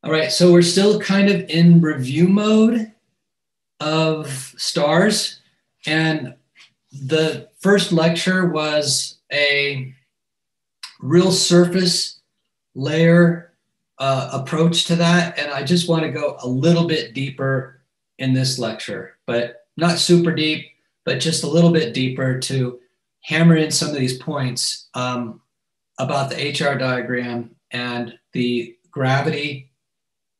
All right, so we're still kind of in review mode of stars. And the first lecture was a real surface layer approach to that. And I just want to go a little bit deeper in this lecture, but not super deep, but just a little bit deeper to hammer in some of these points about the HR diagram and the gravity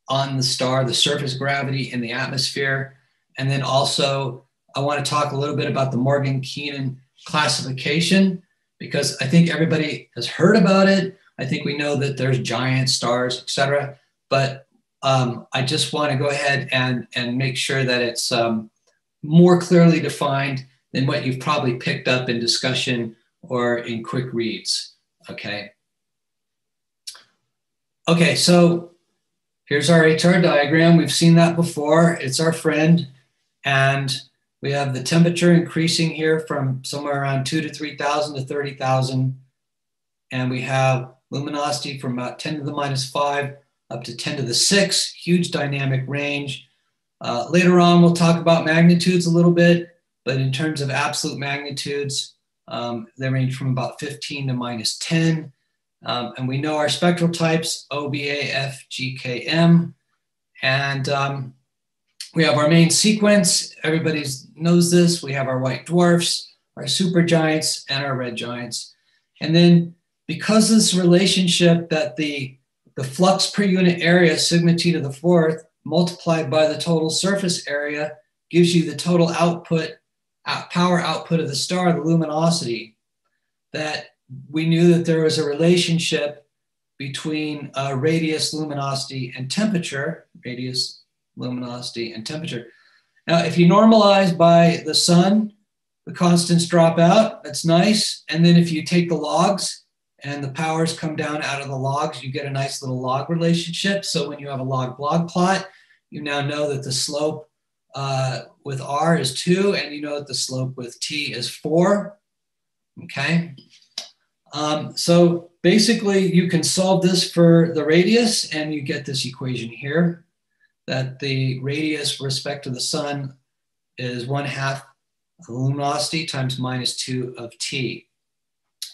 on the star, the surface gravity in the atmosphere. And then also, I want to talk a little bit about the Morgan-Keenan classification, because I think everybody has heard about it. I think we know that there's giant stars, et cetera. But I just want to go ahead and make sure that it's more clearly defined than what you've probably picked up in discussion or in quick reads, okay? Okay, so here's our HR diagram. We've seen that before. It's our friend. And we have the temperature increasing here from somewhere around 2 to 3,000 to 30,000. And we have luminosity from about 10 to the minus 5 up to 10 to the 6, huge dynamic range. Later on, we'll talk about magnitudes a little bit, but in terms of absolute magnitudes, they range from about 15 to minus 10. And we know our spectral types, O, B, A, F, G, K, M. And we have our main sequence. Everybody knows this. We have our white dwarfs, our supergiants, and our red giants. And then because of this relationship that the flux per unit area, sigma t to the fourth, multiplied by the total surface area, gives you the total output, power output of the star, the luminosity, that we knew that there was a relationship between radius, luminosity, and temperature, radius, luminosity, and temperature. Now, if you normalize by the sun, the constants drop out, that's nice. And then if you take the logs and the powers come down out of the logs, you get a nice little log relationship. So when you have a log-log plot, you now know that the slope with R is 2, and you know that the slope with T is 4, okay? So basically you can solve this for the radius and you get this equation here, that the radius with respect to the sun is 1/2 luminosity times minus 2 of T.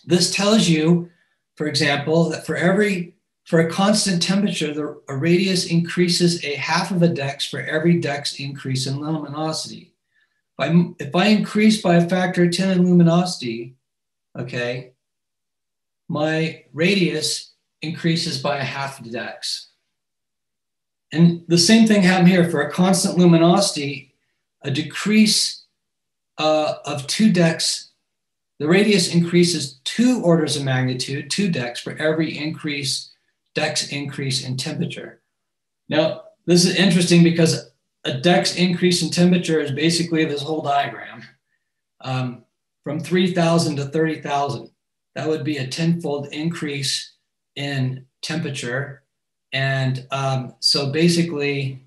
This tells you, for example, that for a constant temperature, a radius increases 1/2 of a dex for every dex increase in luminosity. If I increase by a factor of 10 in luminosity, okay, my radius increases by 1/2 dex. And the same thing happened here. For a constant luminosity, a decrease of 2 dex, the radius increases 2 orders of magnitude, 2 dex, for every dex increase in temperature. Now, this is interesting because a dex increase in temperature is basically this whole diagram. From 3,000 to 30,000, that would be a 10-fold increase in temperature. And so basically,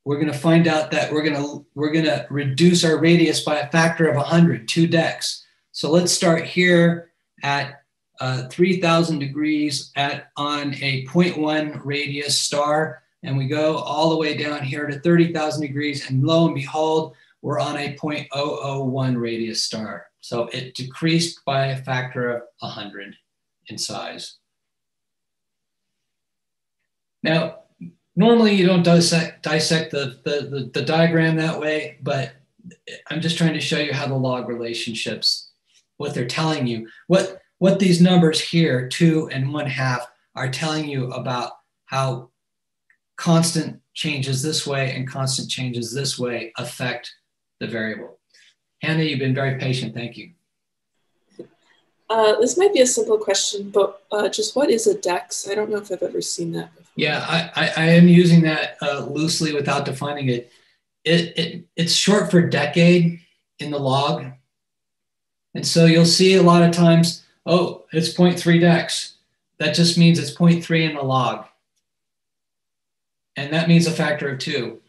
we're going to find out that we're going to reduce our radius by a factor of 100, 2 dex. So let's start here at 3,000 degrees on a 0.1 radius star, and we go all the way down here to 30,000 degrees, and lo and behold, we're on a 0.001 radius star. So it decreased by a factor of 100 in size. Now, normally you don't dissect the diagram that way, but I'm just trying to show you how the log relationships, what they're telling you, what these numbers here, 2 and 1/2, are telling you about how constant changes this way and constant changes this way affect the variable. Hannah, you've been very patient, thank you. This might be a simple question, but just what is a dex? I don't know if I've ever seen that before. Yeah, I am using that loosely without defining it. It's short for decade in the log. And so you'll see a lot of times, oh, it's 0.3 dex. That just means it's 0.3 in the log. And that means a factor of 2.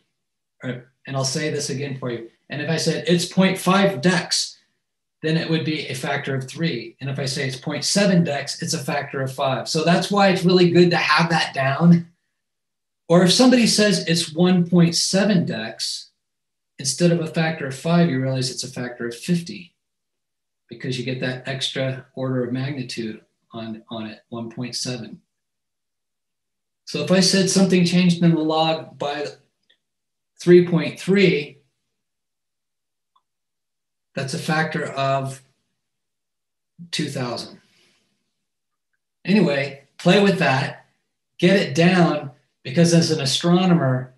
And I'll say this again for you. And if I said it's 0.5 dex, then it would be a factor of 3. And if I say it's 0.7 dex, it's a factor of 5. So that's why it's really good to have that down. Or if somebody says it's 1.7 dex, instead of a factor of 5, you realize it's a factor of 50 because you get that extra order of magnitude on it, 1.7. So if I said something changed in the log by 3.3, that's a factor of 2,000. Anyway, play with that, get it down, because as an astronomer,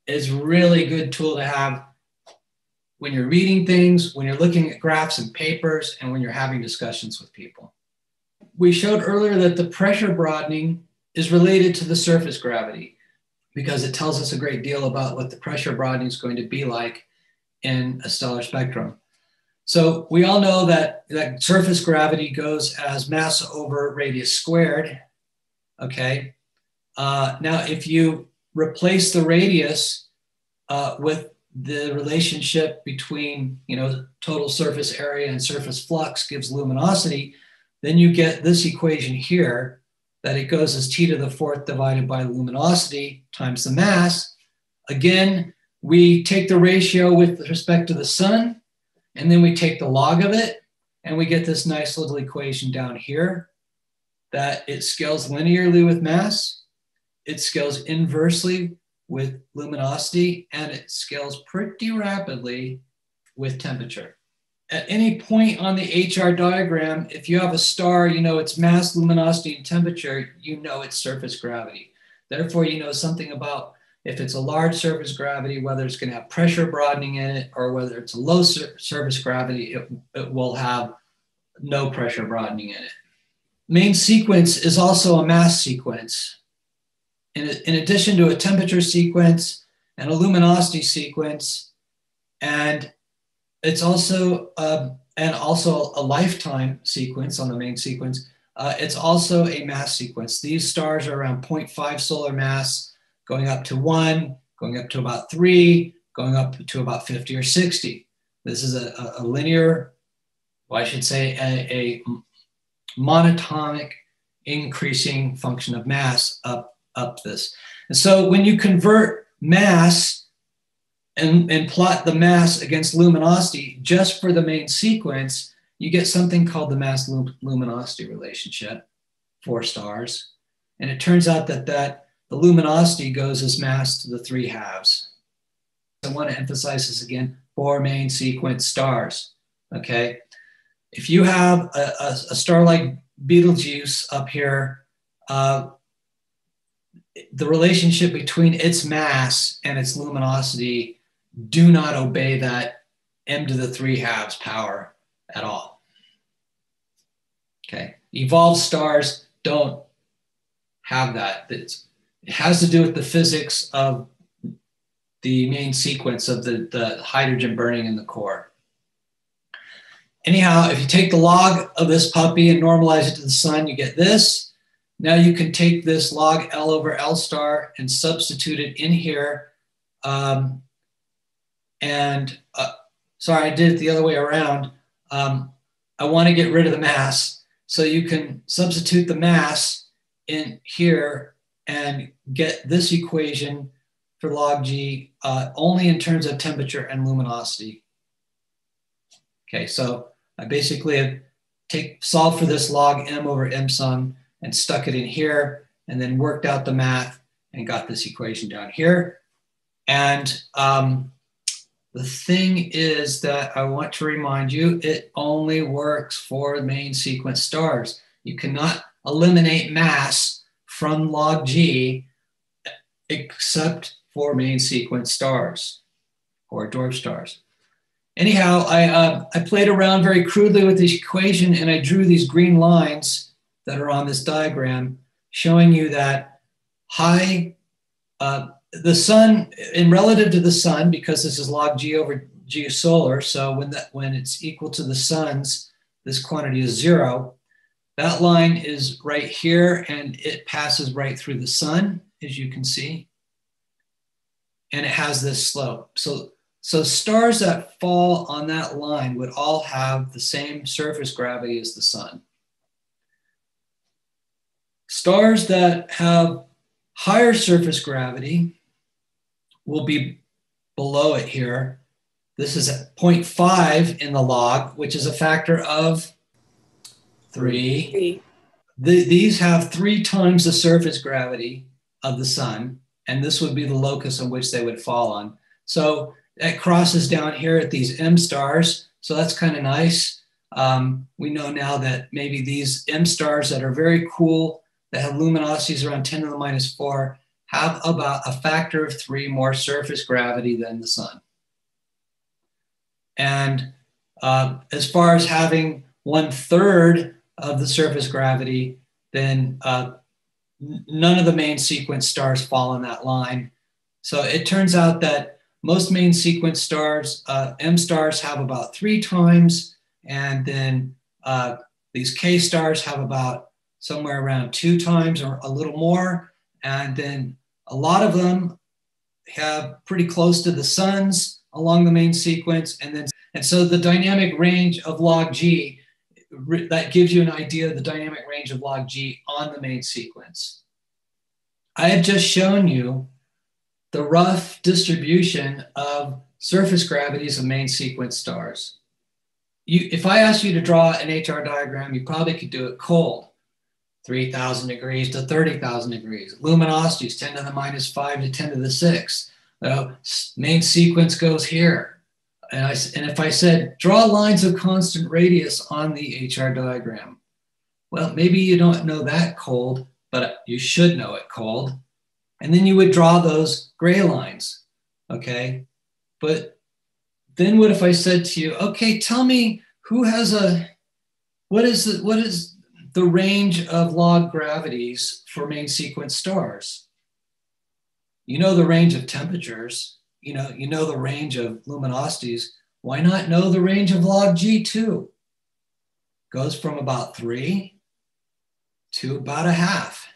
it's a really good tool to have when you're reading things, when you're looking at graphs and papers, and when you're having discussions with people. We showed earlier that the pressure broadening is related to the surface gravity because it tells us a great deal about what the pressure broadening is going to be like in a stellar spectrum. So we all know that surface gravity goes as mass over radius squared, okay? Now, if you replace the radius with the relationship between, total surface area and surface flux gives luminosity, then you get this equation here, that it goes as t to the 4th divided by luminosity times the mass. Again, we take the ratio with respect to the sun, and then we take the log of it, and we get this nice little equation down here that it scales linearly with mass, it scales inversely with luminosity, and it scales pretty rapidly with temperature. At any point on the HR diagram, if you have a star, you know its mass, luminosity, and temperature, you know its surface gravity. Therefore, you know something about if it's a large surface gravity, whether it's going to have pressure broadening in it, or whether it's a low surface gravity, it will have no pressure broadening in it. Main sequence is also a mass sequence. In addition to a temperature sequence and a luminosity sequence, and it's also a lifetime sequence on the main sequence. It's also a mass sequence. These stars are around 0.5 solar mass, going up to 1, going up to about 3, going up to about 50 or 60. This is a linear, well, I should say a monatomic increasing function of mass up this. And so when you convert mass and plot the mass against luminosity just for the main sequence, you get something called the mass-luminosity relationship for stars. And it turns out that the luminosity goes as mass to the 3/2. I want to emphasize this again for main sequence stars, okay? If you have a star like Betelgeuse up here, the relationship between its mass and its luminosity do not obey that m to the 3/2 power at all. Okay, evolved stars don't have that. It has to do with the physics of the main sequence of the hydrogen burning in the core. Anyhow, if you take the log of this puppy and normalize it to the sun, you get this. Now you can take this log L over L star and substitute it in here. Sorry, I did it the other way around. I want to get rid of the mass. So you can substitute the mass in here and get this equation for log G only in terms of temperature and luminosity. Okay, so I basically solved for this log M over M sum and stuck it in here and then worked out the math and got this equation down here. And the thing is that I want to remind you, it only works for main sequence stars. You cannot eliminate mass from log G except for main sequence stars or dwarf stars. Anyhow, I played around very crudely with this equation and I drew these green lines that are on this diagram showing you that the sun, in relative to the sun, because this is log G over G solar, so when it's equal to the sun's, this quantity is 0. That line is right here and it passes right through the sun, as you can see. And it has this slope. So stars that fall on that line would all have the same surface gravity as the sun. Stars that have Higher surface gravity will be below it here. This is at 0.5 in the log, which is a factor of 3. These have 3 times the surface gravity of the sun, and this would be the locus on which they would fall on. So that crosses down here at these M stars, so that's kind of nice. We know now that maybe these M stars that are very cool, that have luminosities around 10 to the minus 4, have about a factor of 3 more surface gravity than the sun. And as far as having 1/3 of the surface gravity, then none of the main sequence stars fall in that line. So it turns out that most main sequence stars, M stars, have about 3 times, and then these K stars have about somewhere around 2 times or a little more, and then a lot of them have pretty close to the suns along the main sequence, and so the dynamic range of log G, that gives you an idea of the dynamic range of log G on the main sequence. I have just shown you the rough distribution of surface gravities of main sequence stars. If I asked you to draw an HR diagram, you probably could do it cold. 3,000 degrees to 30,000 degrees. Luminosities 10 to the minus 5 to 10 to the 6. Main sequence goes here. And if I said, draw lines of constant radius on the HR diagram. Well, maybe you don't know that cold, but you should know it cold. And then you would draw those gray lines, okay? But then what if I said to you, okay, tell me who has what is the range of log gravities for main sequence stars? You know the range of temperatures, you know the range of luminosities. Why not know the range of log G too? Goes from about 3 to about 1/2.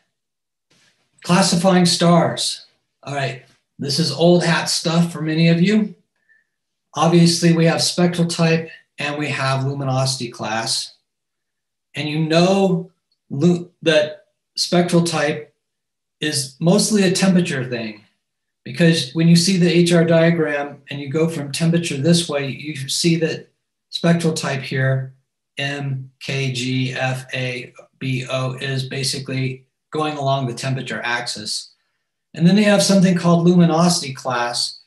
Classifying stars. All right, this is old hat stuff for many of you. Obviously, we have spectral type and we have luminosity class. And you know that spectral type is mostly a temperature thing, because when you see the HR diagram and you go from temperature this way, you see that spectral type here, M, K, G, F, A, B, O, is basically going along the temperature axis. And then they have something called luminosity class.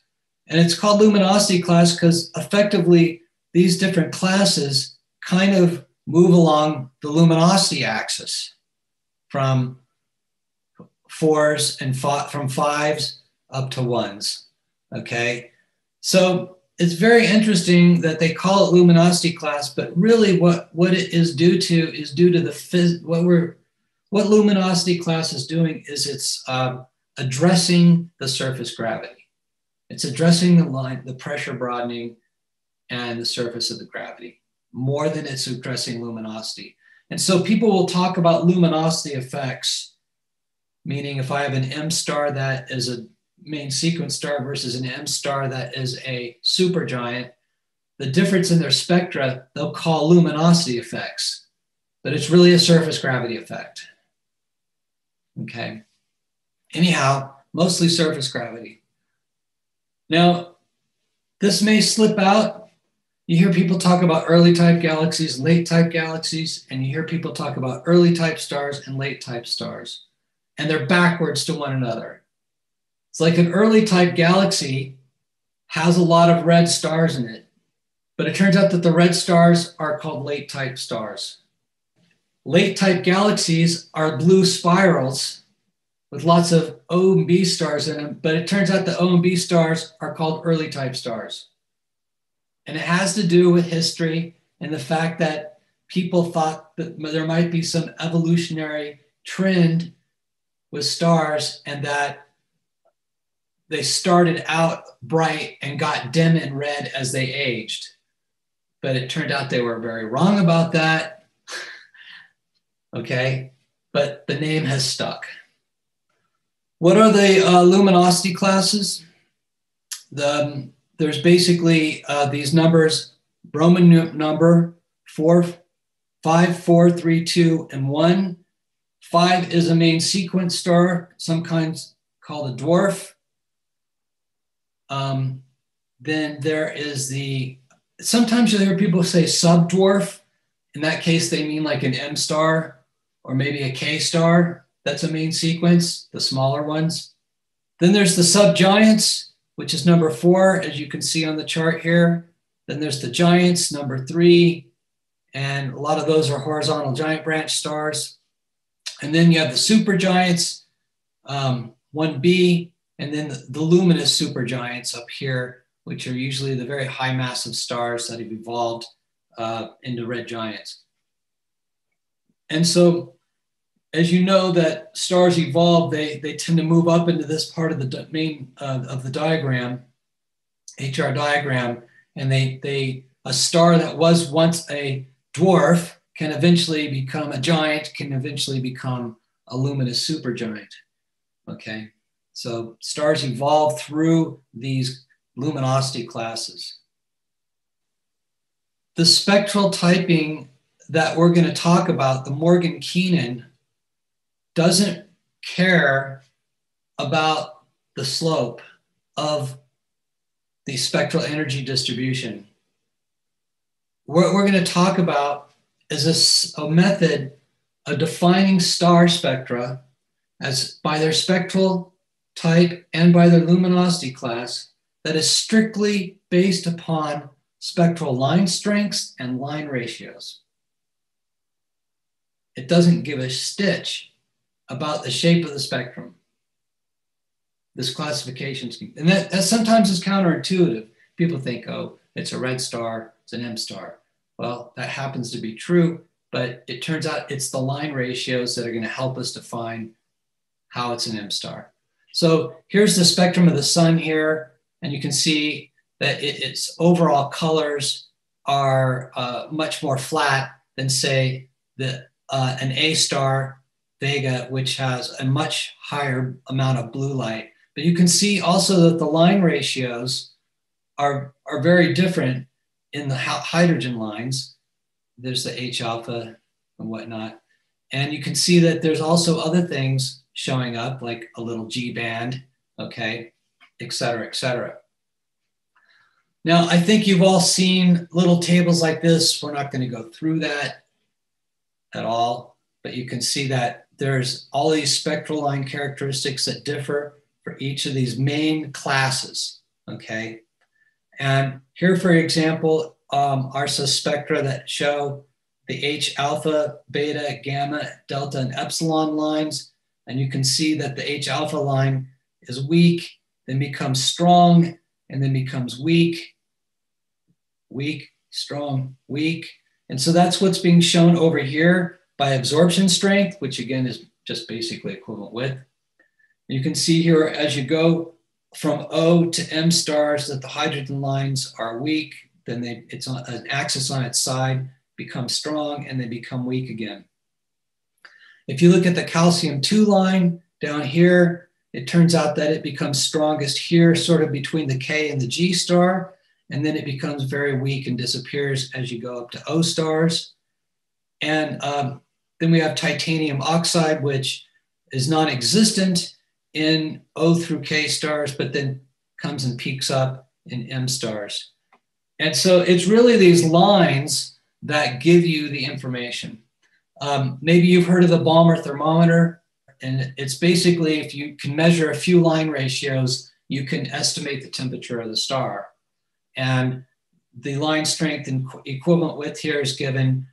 And it's called luminosity class because effectively these different classes kind of move along the luminosity axis from 4s and from 5s up to 1s, okay? So it's very interesting that they call it luminosity class, but really what it is due to what luminosity class is doing is it's addressing the surface gravity. It's addressing the pressure broadening and the surface of the gravity more than it's addressing luminosity. And so people will talk about luminosity effects, meaning if I have an M star that is a main sequence star versus an M star that is a supergiant, the difference in their spectra, they'll call luminosity effects, but it's really a surface gravity effect. Okay. Anyhow, mostly surface gravity. Now, this may slip out. You hear people talk about early type galaxies, late type galaxies, and you hear people talk about early type stars and late type stars, and they're backwards to one another. It's like an early type galaxy has a lot of red stars in it, but it turns out that the red stars are called late type stars. Late type galaxies are blue spirals with lots of O and B stars in them, but it turns out the O and B stars are called early type stars. And it has to do with history and the fact that people thought that there might be some evolutionary trend with stars and that they started out bright and got dim and red as they aged. But it turned out they were very wrong about that. Okay, but the name has stuck. What are the luminosity classes? There's basically these numbers, Roman number 4, 5, 4, 3, 2, and 1. 5 is a main sequence star, sometimes called a dwarf. Then there is sometimes you'll hear people say subdwarf. In that case, they mean like an M star or maybe a K star. That's a main sequence, the smaller ones. Then there's the subgiants, which is number 4, as you can see on the chart here. Then there's the giants, number 3. And a lot of those are horizontal giant branch stars. And then you have the supergiants, 1b, and then the luminous supergiants up here, which are usually the very high massive stars that have evolved into red giants. And so, as you know, that stars evolve, they tend to move up into this part of the main of the diagram, HR diagram, and a star that was once a dwarf can eventually become a giant, can eventually become a luminous supergiant. Okay, so stars evolve through these luminosity classes. The spectral typing that we're going to talk about, the Morgan-Keenan, doesn't care about the slope of the spectral energy distribution. What we're going to talk about is a method of defining star spectra as by their spectral type and by their luminosity class that is strictly based upon spectral line strengths and line ratios. It doesn't give a stitch about the shape of the spectrum, this classification scheme. And that sometimes is counterintuitive. People think, oh, it's a red star, it's an M star. Well, that happens to be true, but it turns out it's the line ratios that are going to help us define how it's an M star. So here's the spectrum of the sun here, and you can see that its overall colors are much more flat than, say, an A star, Vega, which has a much higher amount of blue light. But you can see also that the line ratios are very different in the hydrogen lines. There's the H alpha and whatnot. And you can see that there's also other things showing up, like a little G band, okay, et cetera, et cetera. Now, I think you've all seen little tables like this. We're not going to go through that at all, but you can see that there's all these spectral line characteristics that differ for each of these main classes, okay? And here, for example, are some spectra that show the H alpha, beta, gamma, delta, and epsilon lines. And you can see that the H alpha line is weak, then becomes strong, and then becomes weak, weak, strong, weak. And so that's what's being shown over here by absorption strength, which again is just basically equivalent width. You can see here as you go from O to M stars that the hydrogen lines are weak, then it's on an axis on its side, become strong, and they become weak again. If you look at the calcium 2 line down here, it turns out that it becomes strongest here, sort of between the K and the G star, and then it becomes very weak and disappears as you go up to O stars. And then we have titanium oxide, which is non-existent in O through K stars, but then comes and peaks up in M stars. And so it's really these lines that give you the information. Maybe you've heard of the Balmer thermometer, and it's basically if you can measure a few line ratios, you can estimate the temperature of the star. And the line strength and equivalent width here is given,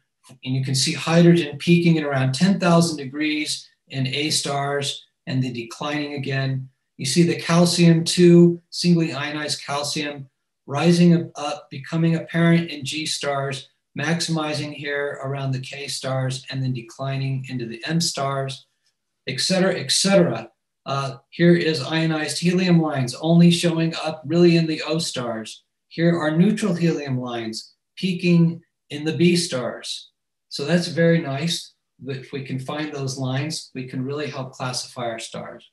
and you can see hydrogen peaking at around 10,000 degrees in A stars and then declining again. You see the calcium 2, singly ionized calcium, rising up, becoming apparent in G stars, maximizing here around the K stars, and then declining into the M stars, et cetera, et cetera. Here is ionized helium lines only showing up really in the O stars. Here are neutral helium lines peaking in the B stars. So that's very nice. If we can find those lines, we can really help classify our stars.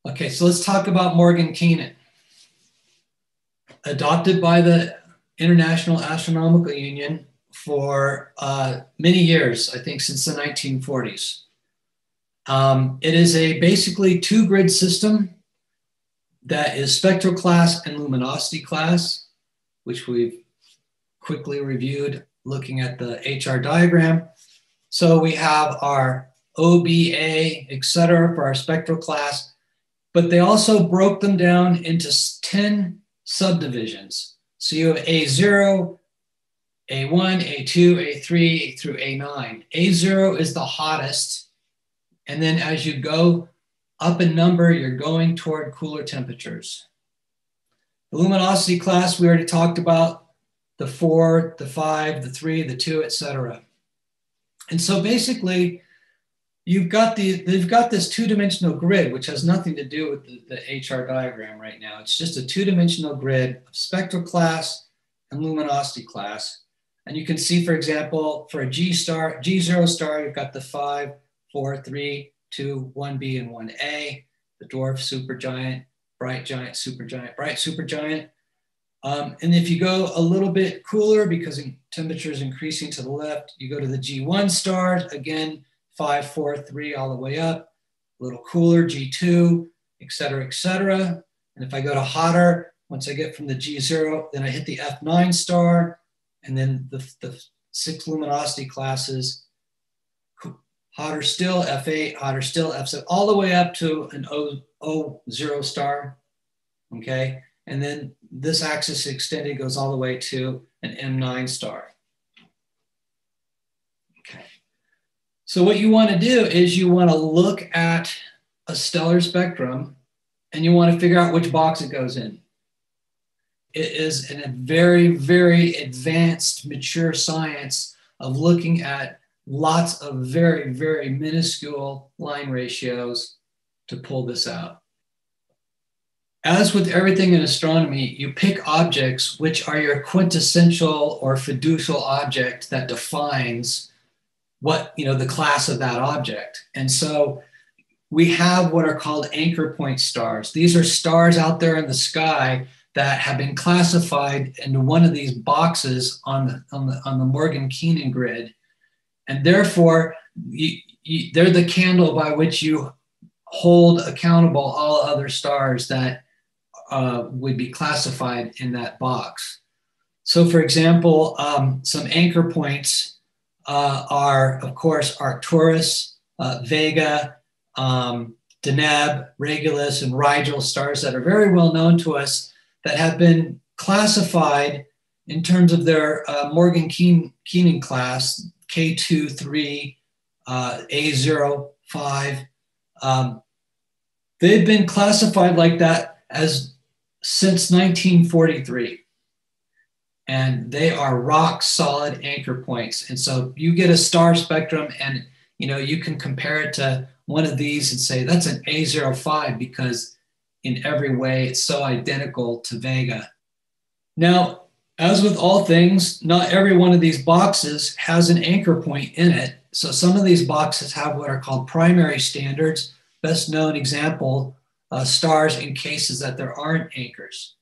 Okay, so let's talk about Morgan-Keenan. Adopted by the International Astronomical Union for many years, I think since the 1940s. It is a basically two-grid system that is Spectral Class and Luminosity Class, which we've quickly reviewed looking at the HR diagram. So we have our OBA, et cetera, for our Spectral Class, but they also broke them down into 10 subdivisions. So you have A0, A1, A2, A3 through A9. A0 is the hottest. And then as you go up in number, you're going toward cooler temperatures. The luminosity class, we already talked about the 4, the 5, the 3, the 2, etc. And so basically, they've got this two-dimensional grid, which has nothing to do with the HR diagram right now. It's just a two-dimensional grid of spectral class and luminosity class. And you can see, for example, for a G0 star, you've got the 5, 4, 3, 2, 1b, and 1a, the dwarf, supergiant, bright giant, supergiant, bright supergiant. And if you go a little bit cooler, because temperature is increasing to the left, you go to the G1 stars, again, 5, 4, 3, all the way up, a little cooler, G2, et cetera, et cetera. And if I go to hotter, once I get from the G0, then I hit the F9 star, and then the 6 luminosity classes, hotter still, F8, hotter still, F7, all the way up to an O0 star, okay? And then this axis extended goes all the way to an M9 star. Okay. So what you want to do is you want to look at a stellar spectrum and you want to figure out which box it goes in. It is a very, very advanced, mature science of looking at lots of very, very minuscule line ratios to pull this out. As with everything in astronomy, you pick objects which are your quintessential or fiducial object that defines what, the class of that object. And so we have what are called anchor point stars. These are stars out there in the sky that have been classified into one of these boxes on the Morgan-Keenan grid. And therefore, they're the candle by which you hold accountable all other stars that would be classified in that box. So for example, some anchor points are, of course, Arcturus, Vega, Deneb, Regulus, and Rigel stars that are very well known to us that have been classified in terms of their Morgan-Keenan class, K2, 3, A0, 5. They've been classified like that since 1943. And they are rock solid anchor points. And so you get a star spectrum and you can compare it to one of these and say that's an A05 because in every way it's so identical to Vega. Now, as with all things, not every one of these boxes has an anchor point in it. So some of these boxes have what are called primary standards. Best known example, stars in cases that there aren't anchors,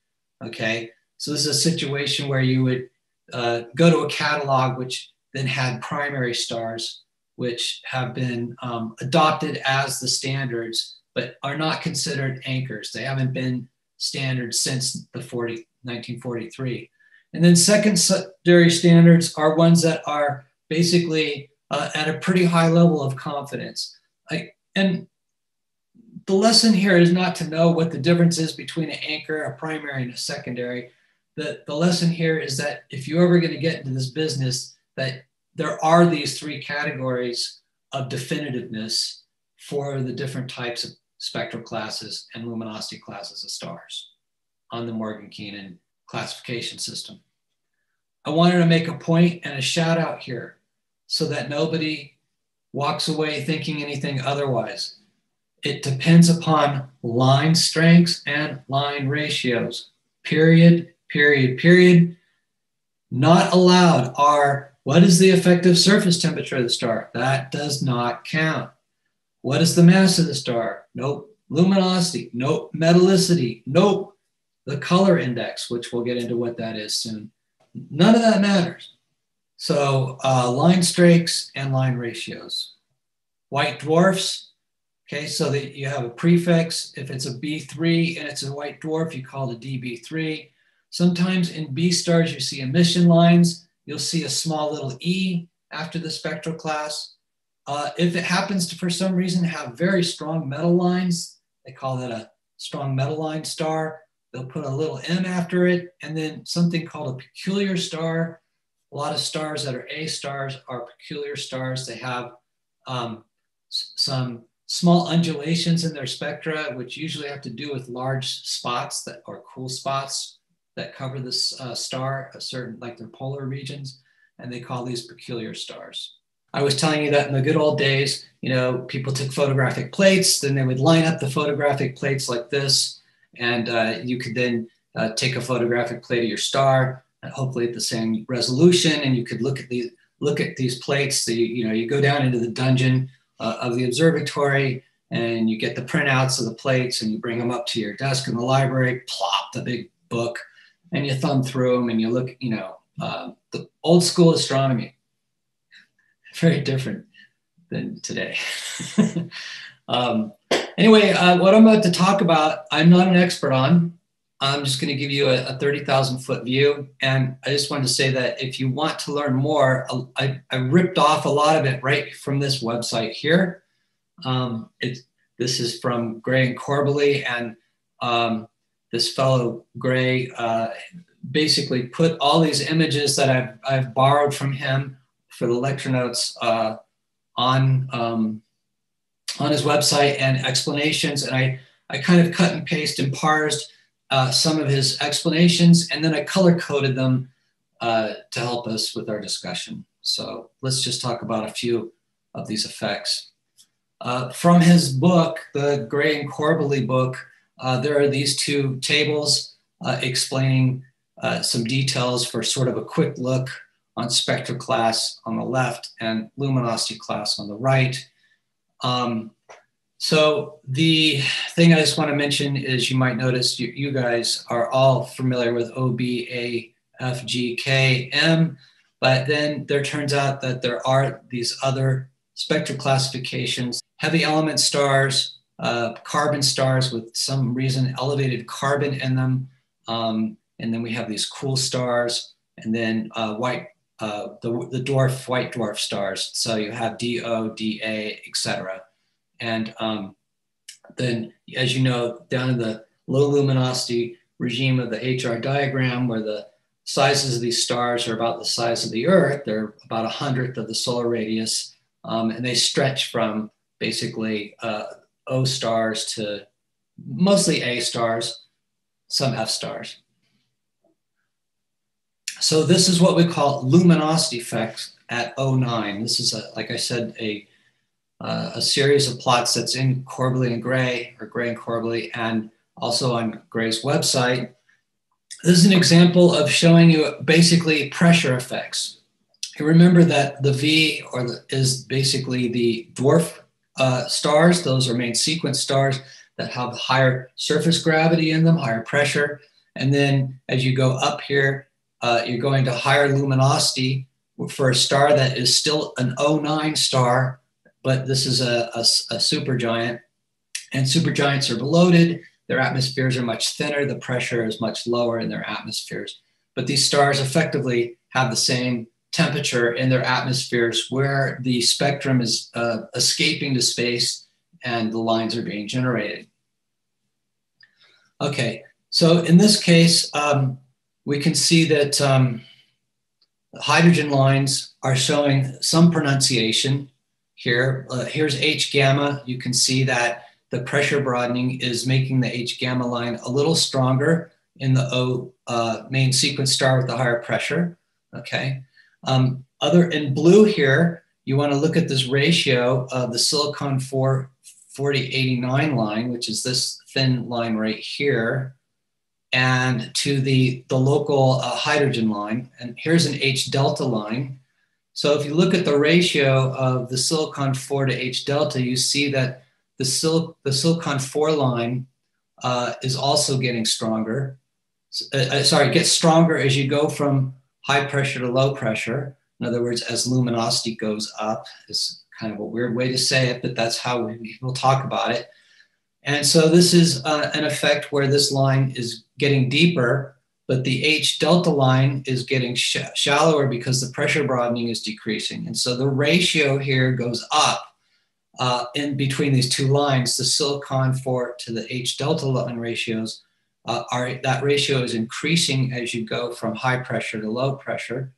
okay? So this is a situation where you would go to a catalog which then had primary stars, which have been adopted as the standards, but are not considered anchors. They haven't been standards since 1943. And then secondary standards are ones that are basically at a pretty high level of confidence. And the lesson here is not to know what the difference is between an anchor, a primary, and a secondary. The lesson here is that if you're ever going to get into this business, that there are these 3 categories of definitiveness for the different types of spectral classes and luminosity classes of stars on the Morgan-Keenan classification system. I wanted to make a point and a shout out here so that nobody walks away thinking anything otherwise. It depends upon line strengths and line ratios, period, period, period. Not allowed are, what is the effective surface temperature of the star? That does not count. What is the mass of the star? Nope. Luminosity? Nope. Metallicity? Nope. The color index, which we'll get into what that is soon. None of that matters. So line strengths and line ratios. White dwarfs, Okay, so that you have a prefix. If it's a B3 and it's a white dwarf, you call it a DB3. Sometimes in B stars, you see emission lines. You'll see a small little E after the spectral class. If it happens to, for some reason, have very strong metal lines, they call that a strong metal line star. They'll put a little M after it, and then something called a peculiar star. A lot of stars that are A stars are peculiar stars. They have some small undulations in their spectra, which usually have to do with large spots that are cool spots that cover this star, a certain, like their polar regions, and they call these peculiar stars. I was telling you that in the good old days, you know, people took photographic plates, then they would line up the photographic plates like this, and you could then take a photographic plate of your star, and hopefully at the same resolution, and you could look at these plates. So you go down into the dungeon of the observatory, and you get the printouts of the plates, and you bring them up to your desk in the library, plop the big book, and you thumb through them, and you look, the old school astronomy. Very different than today. Anyway, what I'm about to talk about, I'm not an expert on. I'm just going to give you a 30,000 foot view. And I just wanted to say that if you want to learn more, I ripped off a lot of it right from this website here. This is from Gray and Corbally, and this fellow Gray basically put all these images that I've borrowed from him for the lecture notes on his website, and explanations. And I kind of cut and paste and parsed some of his explanations, and then I color coded them to help us with our discussion. So let's just talk about a few of these effects. From his book, the Gray and Corbally book, there are these two tables explaining some details for sort of a quick look on Spectral Class on the left and Luminosity Class on the right. So the thing I just want to mention is, you might notice you guys are all familiar with O, B, A, F, G, K, M, but then there turns out that there are these other spectral classifications: heavy element stars, carbon stars with some reason elevated carbon in them, and then we have these cool stars, and then the dwarf, white dwarf stars. So you have DO, DA, etc. And then, as you know, down in the low luminosity regime of the HR diagram, where the sizes of these stars are about the size of the Earth, they're about 1/100th of the solar radius, and they stretch from basically O stars to mostly A stars, some F stars. So this is what we call luminosity effects at O9. This is, like I said, a series of plots that's in Corbally and Gray, or Gray and Corbally, and also on Gray's website. This is an example of showing you basically pressure effects. You remember that the V is basically the dwarf stars. Those are main sequence stars that have higher surface gravity in them, higher pressure. And then as you go up here, you're going to higher luminosity for a star that is still an O9 star, but this is a supergiant, and supergiants are bloated. Their atmospheres are much thinner. The pressure is much lower in their atmospheres. But these stars effectively have the same temperature in their atmospheres, where the spectrum is escaping to space and the lines are being generated. Okay, so in this case, we can see that hydrogen lines are showing some pronunciation here. Here's H gamma. You can see that the pressure broadening is making the H gamma line a little stronger in the O main sequence star with the higher pressure. Okay. In blue here, you want to look at this ratio of the silicon 4089 line, which is this thin line right here, and to the local hydrogen line. And here's an H delta line. So if you look at the ratio of the silicon 4 to H delta, you see that the silicon 4 line is also getting stronger. Gets stronger as you go from high pressure to low pressure. In other words, as luminosity goes up, is kind of a weird way to say it, but that's how we will talk about it. And so this is an effect where this line is getting deeper, but the H delta line is getting shallower because the pressure broadening is decreasing. And so the ratio here goes up in between these two lines. The silicon 4 to the H delta line ratios that ratio is increasing as you go from high pressure to low pressure,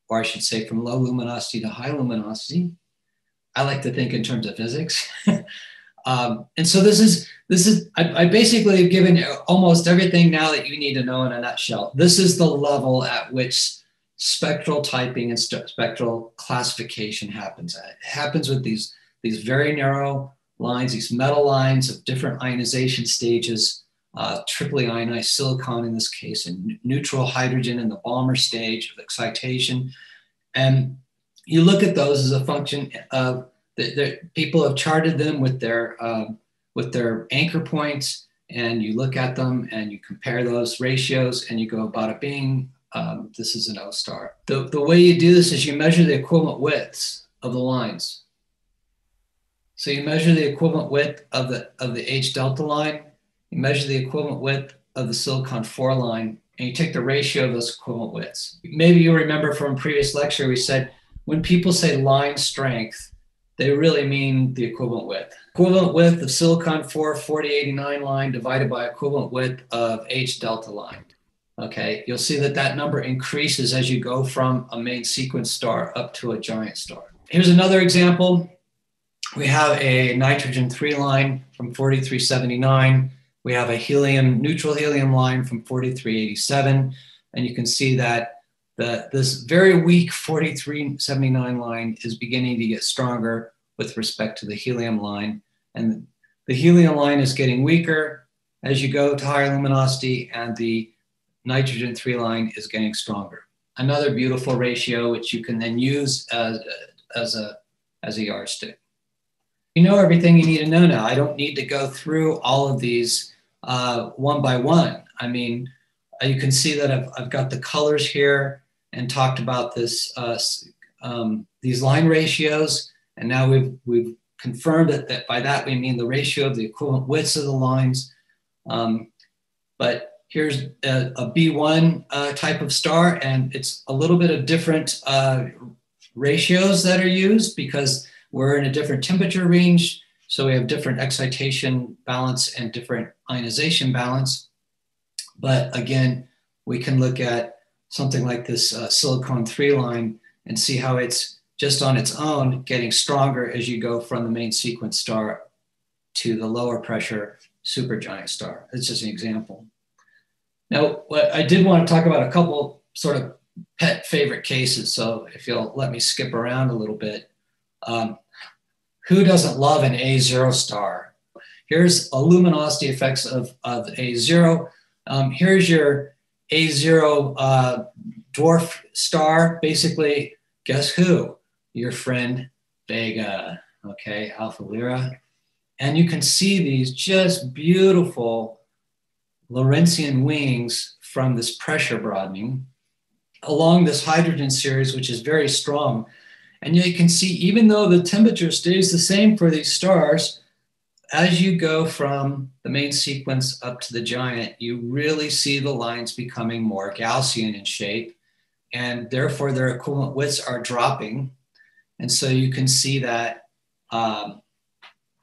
or I should say from low luminosity to high luminosity. I like to think in terms of physics. And so this is I basically have given almost everything now that you need to know in a nutshell. This is the level at which spectral typing and spectral classification happens. It happens with these very narrow lines, these metal lines of different ionization stages, triply ionized silicon in this case, and neutral hydrogen in the Balmer stage of excitation. And you look at those as a function of people have charted them with their anchor points, and you look at them and you compare those ratios and you go bada bing, this is an O star. The way you do this is you measure the equivalent widths of the lines. So you measure the equivalent width of the H delta line, you measure the equivalent width of the silicon 4 line, and you take the ratio of those equivalent widths. Maybe you remember from a previous lecture, we said when people say line strength, they really mean the equivalent width. Equivalent width of silicon 4 4089 line divided by equivalent width of H delta line. Okay, you'll see that number increases as you go from a main sequence star up to a giant star. Here's another example. We have a nitrogen 3 line from 4379. We have a neutral helium line from 4387. And you can see that this very weak 4379 line is beginning to get stronger with respect to the helium line. And the helium line is getting weaker as you go to higher luminosity, and the nitrogen 3 line is getting stronger. Another beautiful ratio, which you can then use as a yardstick. You know everything you need to know now. I don't need to go through all of these one by one. I mean, you can see that I've got the colors here and talked about this, these line ratios. And now we've confirmed that by that we mean the ratio of the equivalent widths of the lines. But here's a B1 type of star, and it's a little bit of different ratios that are used because we're in a different temperature range. So we have different excitation balance and different ionization balance. But again, we can look at something like this silicon 3 line and see how it's just on its own getting stronger as you go from the main sequence star to the lower pressure supergiant star. It's just an example. Now, what I did want to talk about a couple sort of pet favorite cases. So if you'll let me skip around a little bit. Who doesn't love an A0 star? Here's a luminosity effects of A0. Here's your A0 dwarf star. Basically, guess who? Your friend Vega, okay, Alpha Lyrae. And you can see these just beautiful Lorentzian wings from this pressure broadening along this hydrogen series, which is very strong. And you can see, even though the temperature stays the same for these stars, as you go from the main sequence up to the giant, you really see the lines becoming more Gaussian in shape, and therefore their equivalent widths are dropping. And so you can see that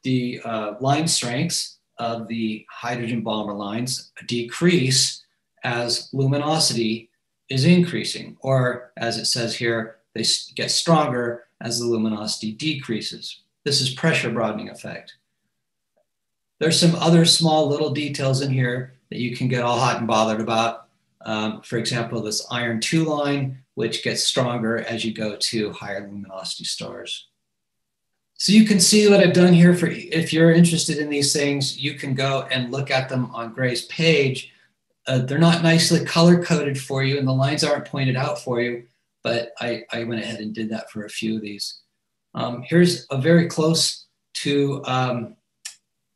the line strengths of the hydrogen Balmer lines decrease as luminosity is increasing, or as it says here, they get stronger as the luminosity decreases. This is pressure broadening effect. There's some other small little details in here that you can get all hot and bothered about. For example, this iron 2 line, which gets stronger as you go to higher luminosity stars. So you can see what I've done here. For if you're interested in these things, you can go and look at them on Gray's page. They're not nicely color coded for you, and the lines aren't pointed out for you, but I went ahead and did that for a few of these. Here's a very close to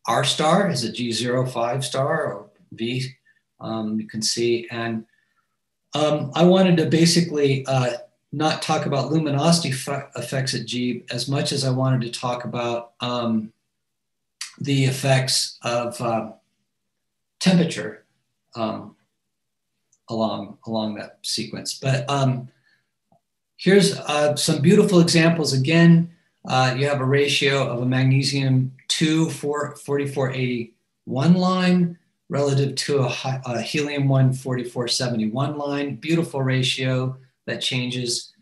R star, is a G05 star or V, you can see. And I wanted to basically not talk about luminosity effects at G as much as I wanted to talk about the effects of temperature along that sequence. But here's some beautiful examples. Again, you have a ratio of a magnesium 2 4481 line relative to a helium 1 4471 line. Beautiful ratio that changes.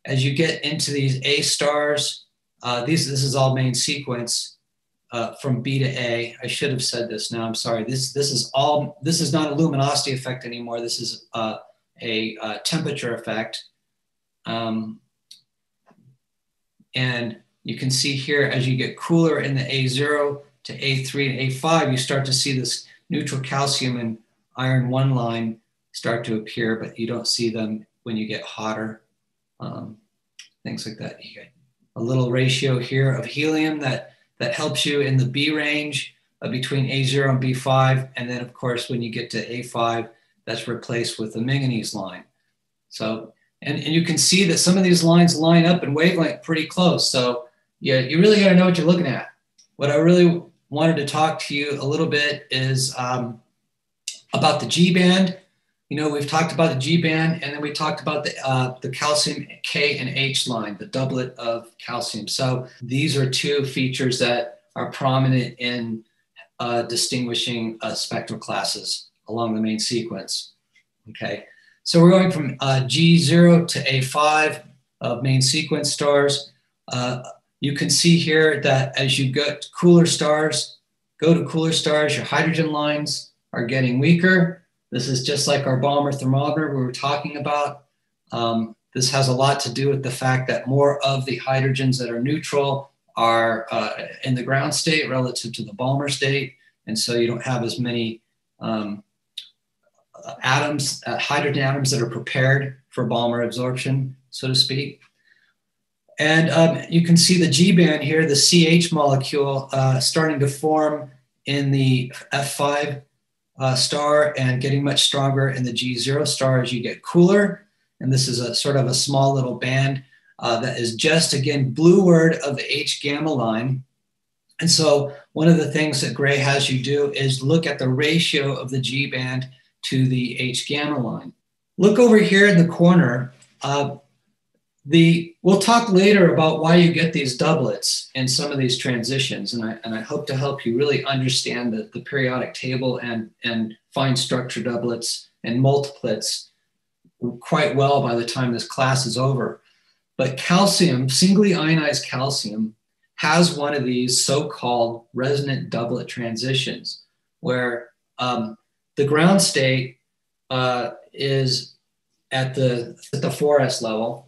As you get into these A stars, this is all main sequence from B to A. I should have said this now, I'm sorry. This is not a luminosity effect anymore. This is a temperature effect. And you can see here, as you get cooler in the A0 to A3 and A5, you start to see this neutral calcium and iron 1 line start to appear, but you don't see them when you get hotter. Things like that. You get a little ratio here of helium that helps you in the B range between A0 and B5. And then, of course, when you get to A5, that's replaced with the manganese line. So, and you can see that some of these lines line up in wavelength pretty close. So yeah, you really got to know what you're looking at. What I really wanted to talk to you a little bit is about the G band. You know, we've talked about the G band, and then we talked about the calcium K and H line, the doublet of calcium. So these are two features that are prominent in distinguishing spectral classes along the main sequence. Okay, so we're going from G0 to A5 of main sequence stars. You can see here that as you go to cooler stars, your hydrogen lines are getting weaker. This is just like our Balmer thermometer we were talking about. This has a lot to do with the fact that more of the hydrogens that are neutral are in the ground state relative to the Balmer state. And so you don't have as many atoms, hydrogen atoms that are prepared for Balmer absorption, so to speak. And you can see the G band here, the CH molecule starting to form in the F5 star and getting much stronger in the G0 star as you get cooler. And this is a sort of a small little band that is just, again, blueward of the H gamma line. And so one of the things that Gray has you do is look at the ratio of the G band to the H gamma line. Look over here in the corner. We'll talk later about why you get these doublets in some of these transitions, and I hope to help you really understand the periodic table and fine structure doublets and multiplets quite well by the time this class is over. But calcium, singly ionized calcium, has one of these so-called resonant doublet transitions where the ground state is at the 4s level.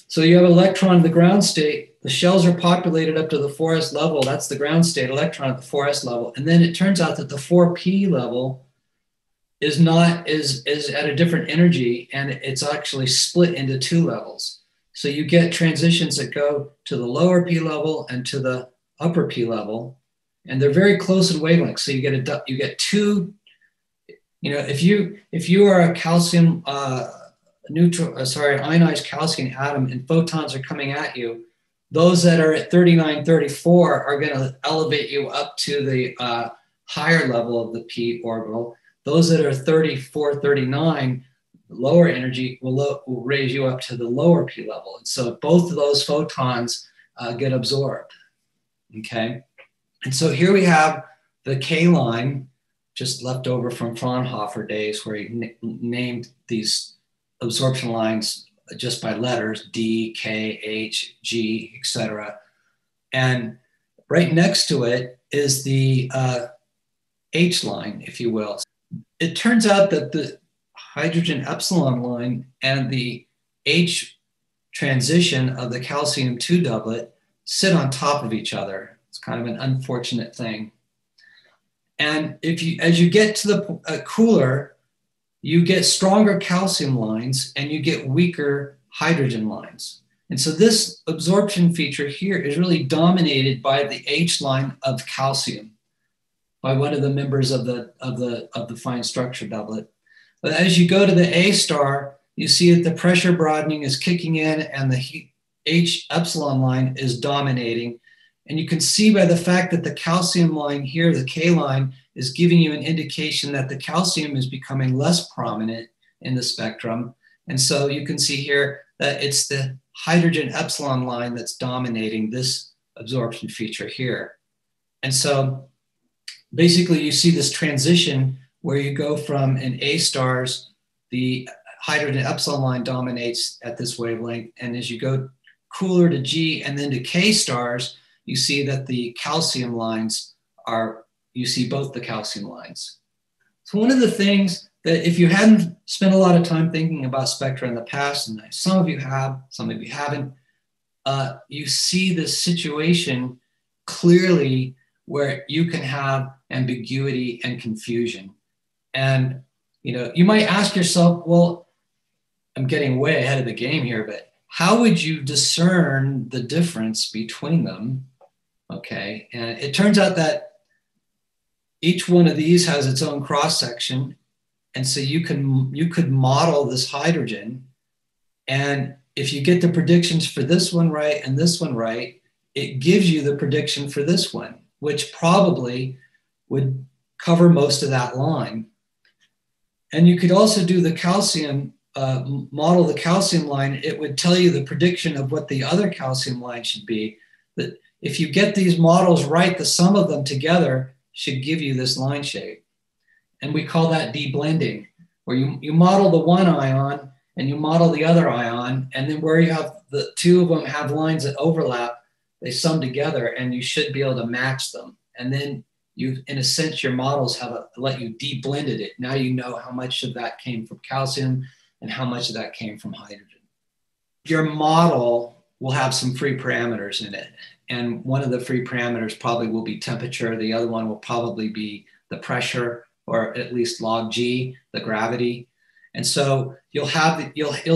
So you have an electron in the ground state, the shells are populated up to the 4s level, that's the ground state electron at the 4s level. And then it turns out that the 4p level is at a different energy, and it's actually split into 2 levels. So you get transitions that go to the lower p level and to the upper p level, and they're very close in wavelength. So you get two, you know, if you are a calcium ionized calcium atom and photons are coming at you, those that are at 39, 34 are going to elevate you up to the higher level of the p orbital. Those that are 34, 39, lower energy will raise you up to the lower p level. And so both of those photons get absorbed, okay? And so here we have the K line, just left over from Fraunhofer days, where he named these absorption lines just by letters, D, K, H, G, etc. And right next to it is the H line, if you will. It turns out that the hydrogen epsilon line and the H transition of the calcium 2 doublet sit on top of each other. It's kind of an unfortunate thing. And as you get to the cooler, you get stronger calcium lines and you get weaker hydrogen lines. And so this absorption feature here is really dominated by the H line of calcium, by one of the members of the fine structure doublet. But as you go to the A star, you see that the pressure broadening is kicking in and the H epsilon line is dominating. And you can see by the fact that the calcium line here, the K line, is giving you an indication that the calcium is becoming less prominent in the spectrum. And so you can see here that it's the hydrogen epsilon line that's dominating this absorption feature here. And so basically you see this transition where you go from in A stars, the hydrogen epsilon line dominates at this wavelength. And as you go cooler to G and then to K stars, you see that the calcium lines you see both the calcium lines. So one of the things that if you hadn't spent a lot of time thinking about spectra in the past, and some of you have, some of you haven't, you see this situation clearly where you can have ambiguity and confusion. And you might ask yourself, well, I'm getting way ahead of the game here, but how would you discern the difference between them? Okay, and it turns out that each one of these has its own cross section, and so you could model this hydrogen, and if you get the predictions for this one right and this one right, it gives you the prediction for this one, which probably would cover most of that line. And you could also do the calcium, model the calcium line. It would tell you the prediction of what the other calcium line should be. That if you get these models right, the sum of them together should give you this line shape. And we call that deblending, where you model the one ion and you model the other ion, and then where you have the two of them have lines that overlap, they sum together and you should be able to match them. And then you, in a sense, your models let you deblended it. Now you know how much of that came from calcium and how much of that came from hydrogen. Your model will have some free parameters in it. And one of the free parameters probably will be temperature. The other one will probably be the pressure, or at least log G, the gravity. And so you'll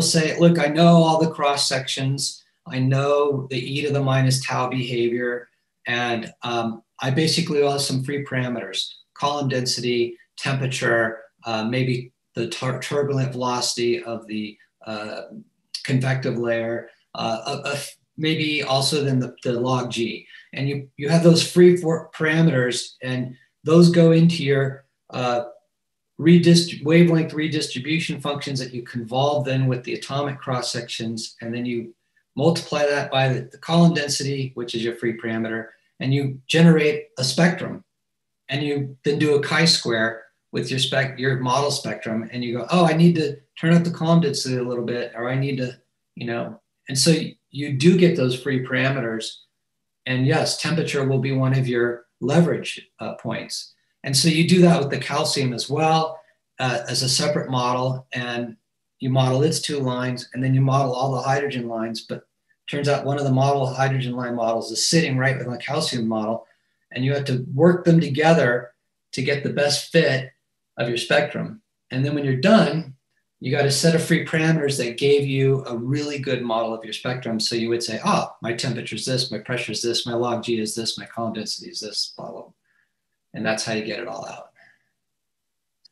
say, look, I know all the cross sections. I know the e to the minus tau behavior. And I basically will have some free parameters: column density, temperature, maybe the turbulent velocity of the convective layer, maybe also then the log G. And you have those free parameters, and those go into your wavelength redistribution functions that you convolve then with the atomic cross sections, and then you multiply that by the column density, which is your free parameter, and you generate a spectrum. And you then do a chi-square with your model spectrum, and you go, oh, I need to turn up the column density a little bit, or I need to, and so you do get those free parameters. And yes, temperature will be one of your leverage points. And so you do that with the calcium as well, as a separate model, and you model its two lines, and then you model all the hydrogen lines. But turns out one of the model hydrogen line models is sitting right with the calcium model, and you have to work them together to get the best fit of your spectrum. And then when you're done, you got a set of free parameters that gave you a really good model of your spectrum. So you would say, oh, my temperature is this, my pressure is this, my log G is this, my column density is this, blah, blah. And that's how you get it all out.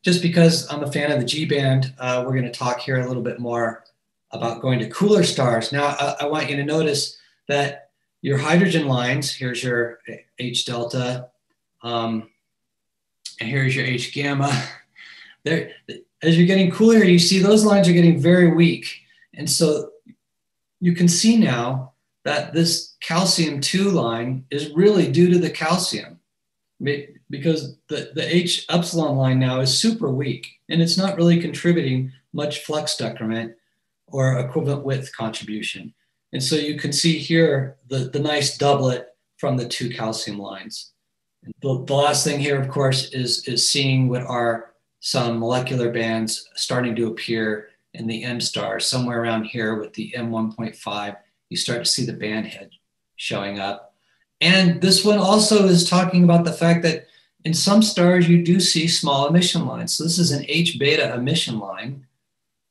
Just because I'm a fan of the G band, we're going to talk here a little bit more about going to cooler stars. Now, I want you to notice that your hydrogen lines, here's your H delta, and here's your H gamma. As you're getting cooler, you see those lines are getting very weak. And so you can see now that this calcium 2 line is really due to the calcium, because the H epsilon line now is super weak, and it's not really contributing much flux decrement or equivalent width contribution. And so you can see here the nice doublet from the 2 calcium lines. And the last thing here, of course, is seeing what are some molecular bands starting to appear in the M star. Somewhere around here with the M1.5, you start to see the band head showing up. And this one also is talking about the fact that in some stars, you do see small emission lines. So this is an H beta emission line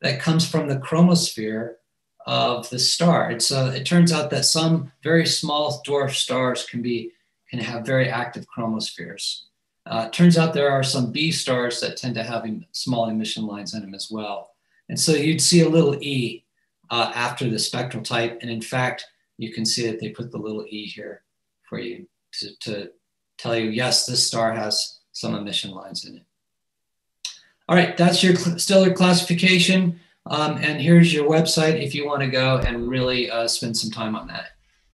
that comes from the chromosphere of the star. And so it turns out that some very small dwarf stars can have very active chromospheres. Turns out there are some B stars that tend to have small emission lines in them as well. And so you'd see a little E after the spectral type. And in fact, you can see that they put the little E here for you to tell you, yes, this star has some emission lines in it. All right, that's your stellar classification. And here's your website if you want to go and really spend some time on that.